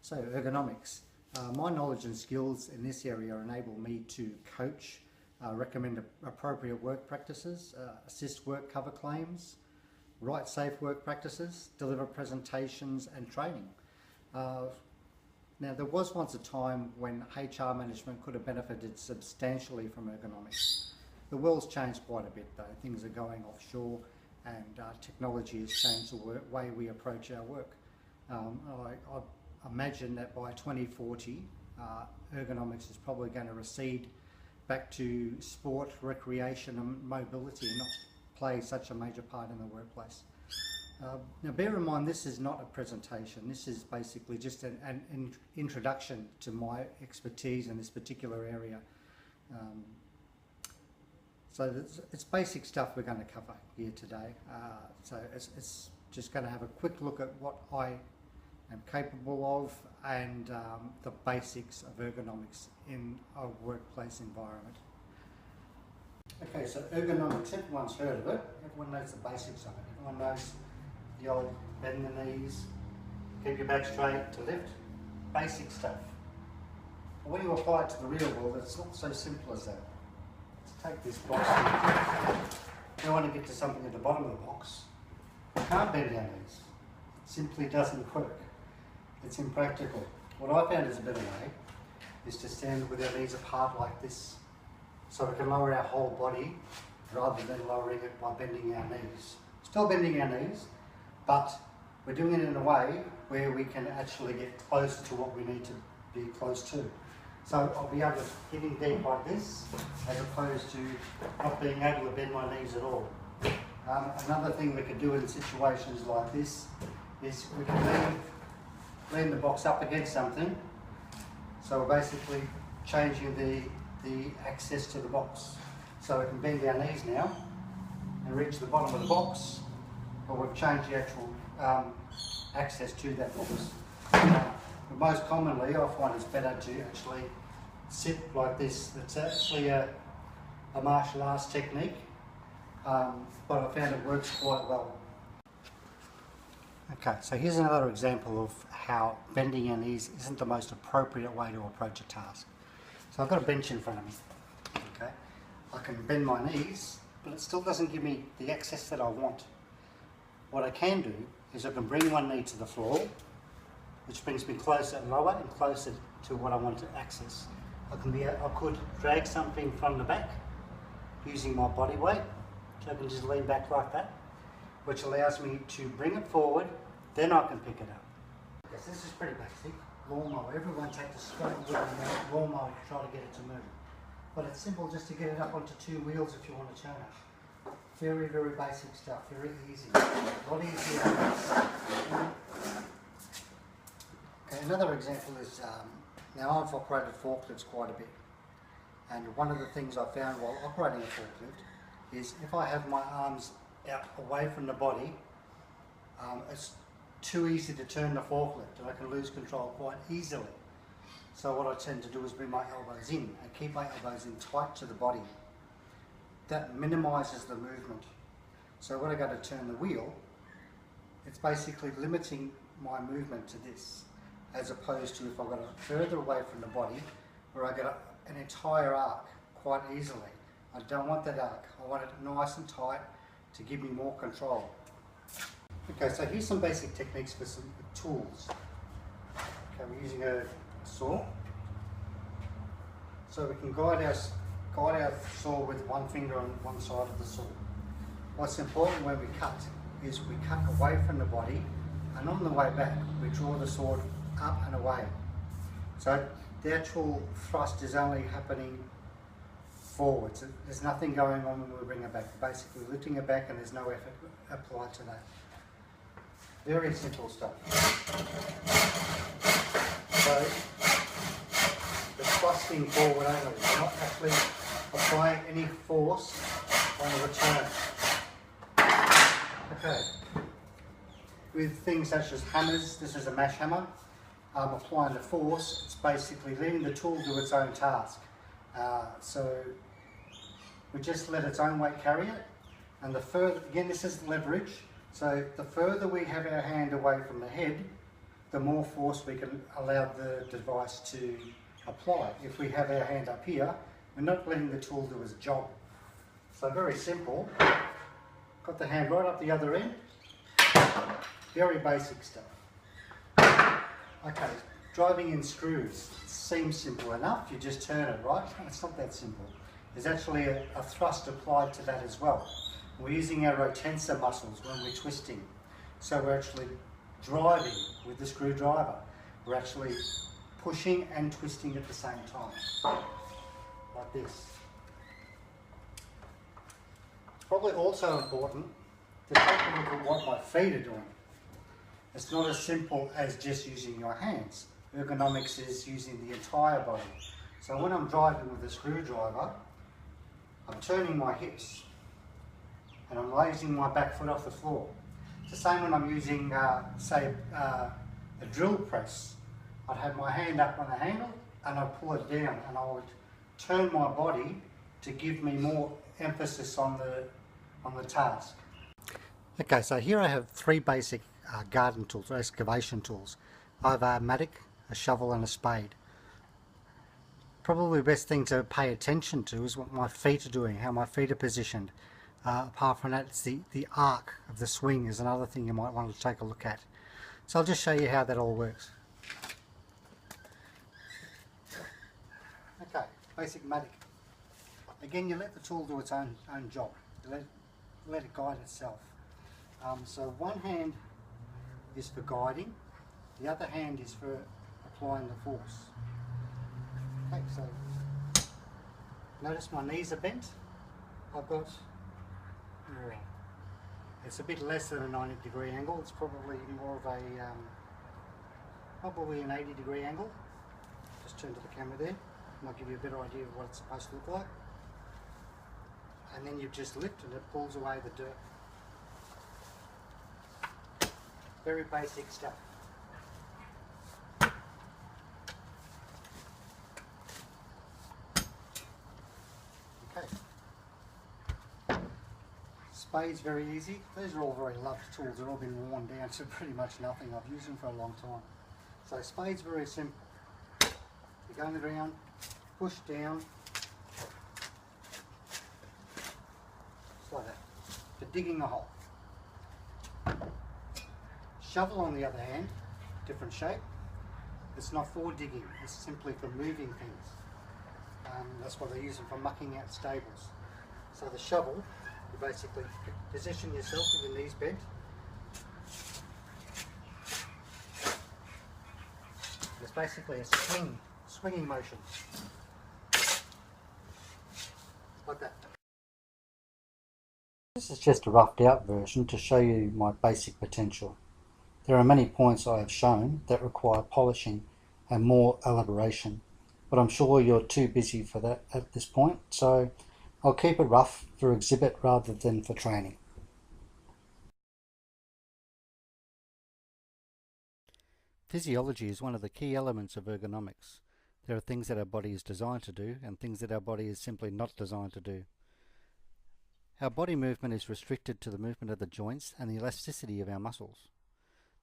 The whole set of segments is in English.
So ergonomics. My knowledge and skills in this area enable me to coach, recommend appropriate work practices, assist work cover claims, write safe work practices, deliver presentations and training. Now there was once a time when HR management could have benefited substantially from ergonomics. The world's changed quite a bit though. Things are going offshore and technology has changed the way we approach our work. I imagine that by 2040 ergonomics is probably going to recede back to sport, recreation and mobility and not play such a major part in the workplace. Now bear in mind this is not a presentation, this is basically just an introduction to my expertise in this particular area. So it's basic stuff we're going to cover here today. So it's just going to have a quick look at what I am capable of and the basics of ergonomics in a workplace environment. Okay, so ergonomics, everyone's heard of it, everyone knows the basics of it, everyone knows the old bend the knees, keep your back straight to lift, basic stuff. But when you apply it to the real world, it's not so simple as that. Let's take this box here. If you want to get to something at the bottom of the box, you can't bend your knees. It simply doesn't work. It's impractical. What I found is a better way is to stand with our knees apart like this, so we can lower our whole body rather than lowering it by bending our knees. Still bending our knees, but we're doing it in a way where we can actually get close to what we need to be close to. So I'll be able to hitting deep like this, as opposed to not being able to bend my knees at all. Another thing we could do in situations like this is we can lean the box up against something. So we're basically changing the access to the box. So we can bend our knees now and reach the bottom of the box, but we've changed the actual access to that box. But most commonly I find it's better to actually sit like this. It's actually a martial arts technique, but I found it works quite well. Okay, so here's another example of how bending your knees isn't the most appropriate way to approach a task. So I've got a bench in front of me. Okay, I can bend my knees, but it still doesn't give me the access that I want. What I can do is I can bring one knee to the floor, which brings me closer and lower and closer to what I want to access. I could drag something from the back using my body weight, so I can just lean back like that, which allows me to bring it forward, then I can pick it up. Yes, this is pretty basic. Lawnmower, everyone takes a straight wheel and lawnmower to try to get it to move. But it's simple just to get it up onto two wheels if you want to turn it. Very, very basic stuff, very easy. A lot easier than this. Okay, another example is, now I've operated forklifts quite a bit. And one of the things I found while operating a forklift is if I have my arms out away from the body, it's too easy to turn the forklift and I can lose control quite easily. So what I tend to do is bring my elbows in and keep my elbows in tight to the body. That minimises the movement. So when I go to turn the wheel, it's basically limiting my movement to this, as opposed to if I got it further away from the body, where I get an entire arc quite easily. I don't want that arc. I want it nice and tight to give me more control. Okay, so here's some basic techniques for some tools. Okay, we're using a saw. So we can guide our saw with one finger on one side of the saw. What's important when we cut is we cut away from the body, and on the way back we draw the sword up and away. So the actual thrust is only happening forwards. There's nothing going on when we bring it back. We're basically lifting it back and there's no effort applied to that. Very simple stuff. So the thrusting forward only, we're not actually applying any force on the return. Okay. With things such as hammers, this is a mash hammer. Applying the force, it's basically letting the tool do its own task. So we just let its own weight carry it, and the further, again this is leverage, so the further we have our hand away from the head, the more force we can allow the device to apply. If we have our hand up here, we're not letting the tool do its job. So very simple. Got the hand right up the other end. Very basic stuff. Okay, driving in screws. It seems simple enough. You just turn it, right? It's not that simple. There's actually a thrust applied to that as well. We're using our rotensor muscles when we're twisting. So we're actually driving with the screwdriver. We're actually pushing and twisting at the same time, like this. It's probably also important to take a look at what my feet are doing. It's not as simple as just using your hands. Ergonomics is using the entire body. So when I'm driving with a screwdriver, I'm turning my hips and I'm raising my back foot off the floor. It's the same when I'm using, say, a drill press. I'd have my hand up on the handle and I'd pull it down and I would turn my body to give me more emphasis on the task. Okay, so here I have three basic garden tools, or excavation tools. I have a mattock, a shovel and a spade. Probably the best thing to pay attention to is what my feet are doing, how my feet are positioned. Apart from that, it's the arc of the swing is another thing you might want to take a look at. So I'll just show you how that all works. Okay, basic mattock. Again, you let the tool do its own job. You let it guide itself. So one hand is for guiding, the other hand is for applying the force. Okay, so notice my knees are bent. I've got, it's a bit less than a 90-degree angle. It's probably more of a, probably an 80-degree angle. Just turn to the camera there. Might give you a better idea of what it's supposed to look like. And then you just lift and it pulls away the dirt. Very basic stuff. Okay. Spade's very easy. These are all very loved tools. They've all been worn down to pretty much nothing. I've used them for a long time. So spade's very simple. You go on the ground, push down, just like that, for digging a hole. Shovel, on the other hand, different shape. It's not for digging, it's simply for moving things. That's what they use them for, mucking out stables. So the shovel, you basically position yourself with your knees bent. It's basically a swinging motion. Like that. This is just a roughed out version to show you my basic potential. There are many points I have shown that require polishing and more elaboration, but I'm sure you're too busy for that at this point, so I'll keep it rough for exhibit rather than for training. Physiology is one of the key elements of ergonomics. There are things that our body is designed to do and things that our body is simply not designed to do. Our body movement is restricted to the movement of the joints and the elasticity of our muscles.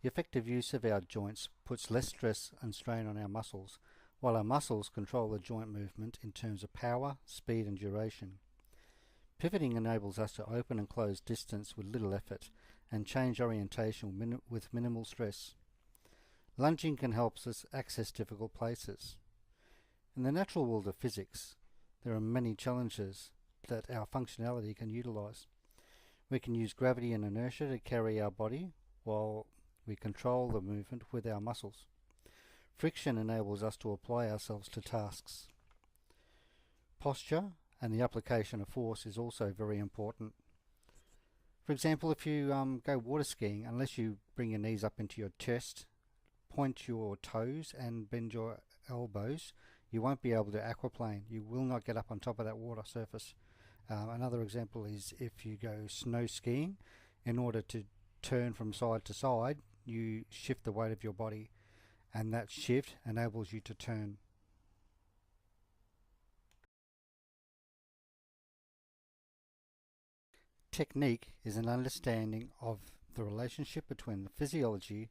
The effective use of our joints puts less stress and strain on our muscles, while our muscles control the joint movement in terms of power, speed and duration. Pivoting enables us to open and close distance with little effort and change orientation with minimal stress. Lunging can help us access difficult places. In the natural world of physics, there are many challenges that our functionality can utilize. We can use gravity and inertia to carry our body while we control the movement with our muscles. Friction enables us to apply ourselves to tasks. Posture and the application of force is also very important. For example, if you go water skiing, unless you bring your knees up into your chest, point your toes and bend your elbows, you won't be able to aquaplane. You will not get up on top of that water surface. Another example is if you go snow skiing, in order to turn from side to side, you shift the weight of your body, and that shift enables you to turn. Technique is an understanding of the relationship between the physiology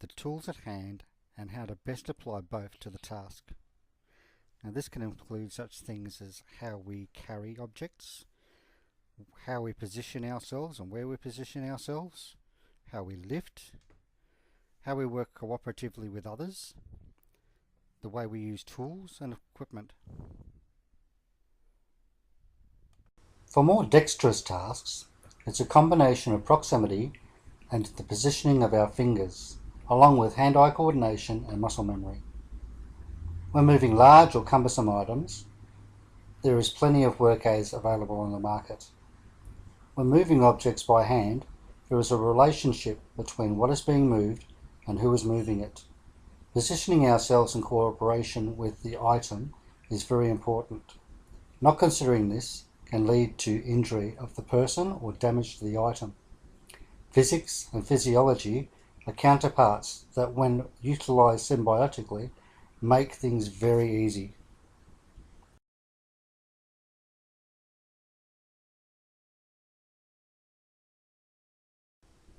the tools at hand and how to best apply both to the task. Now this can include such things as how we carry objects, how we position ourselves and where we position ourselves, how we lift, how we work cooperatively with others, the way we use tools and equipment. For more dexterous tasks, it's a combination of proximity and the positioning of our fingers, along with hand-eye coordination and muscle memory. When moving large or cumbersome items, there is plenty of work aids available on the market. When moving objects by hand, there is a relationship between what is being moved and who is moving it. Positioning ourselves in cooperation with the item is very important. Not considering this can lead to injury of the person or damage to the item. Physics and physiology are counterparts that, when utilised symbiotically, make things very easy.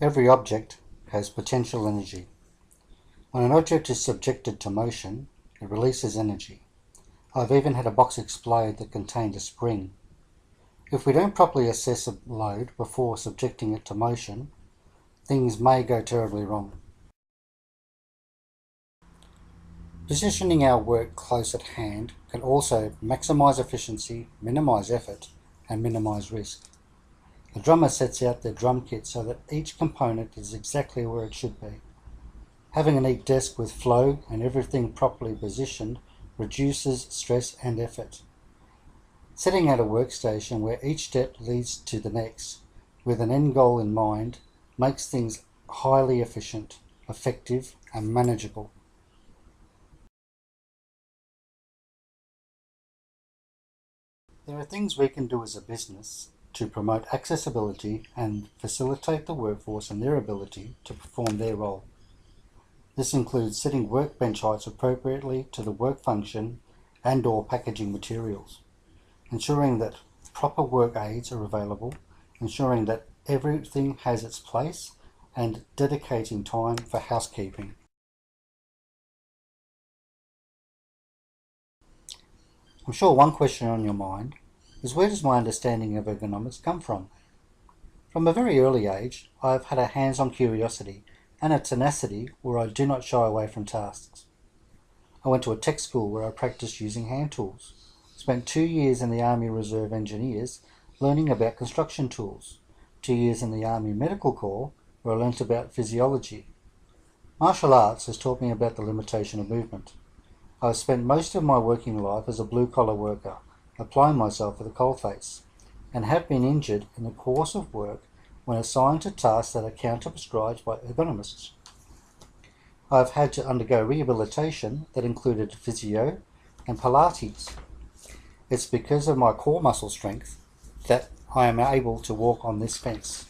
Every object has potential energy. When an object is subjected to motion, it releases energy. I've even had a box explode that contained a spring. If we don't properly assess a load before subjecting it to motion, things may go terribly wrong. Positioning our work close at hand can also maximise efficiency, minimise effort, and minimise risk. The drummer sets out their drum kit so that each component is exactly where it should be. Having a neat desk with flow and everything properly positioned reduces stress and effort. Setting out a workstation where each step leads to the next, with an end goal in mind, makes things highly efficient, effective, and manageable. There are things we can do as a business to promote accessibility and facilitate the workforce and their ability to perform their role. This includes setting workbench heights appropriately to the work function and/or packaging materials, ensuring that proper work aids are available, ensuring that everything has its place, and dedicating time for housekeeping. I'm sure one question on your mind is, where does my understanding of ergonomics come from? From a very early age, I have had a hands-on curiosity and a tenacity where I do not shy away from tasks. I went to a tech school where I practiced using hand tools, spent 2 years in the Army Reserve Engineers learning about construction tools, 2 years in the Army Medical Corps where I learnt about physiology. Martial arts has taught me about the limitation of movement. I have spent most of my working life as a blue-collar worker, applying myself at the coalface, and have been injured in the course of work when assigned to tasks that are counter-prescribed by ergonomists. I have had to undergo rehabilitation that included physio and Pilates. It's because of my core muscle strength that I am able to walk on this fence.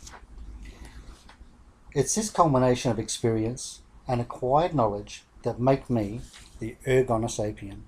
It's this culmination of experience and acquired knowledge that make me the ergonosapien.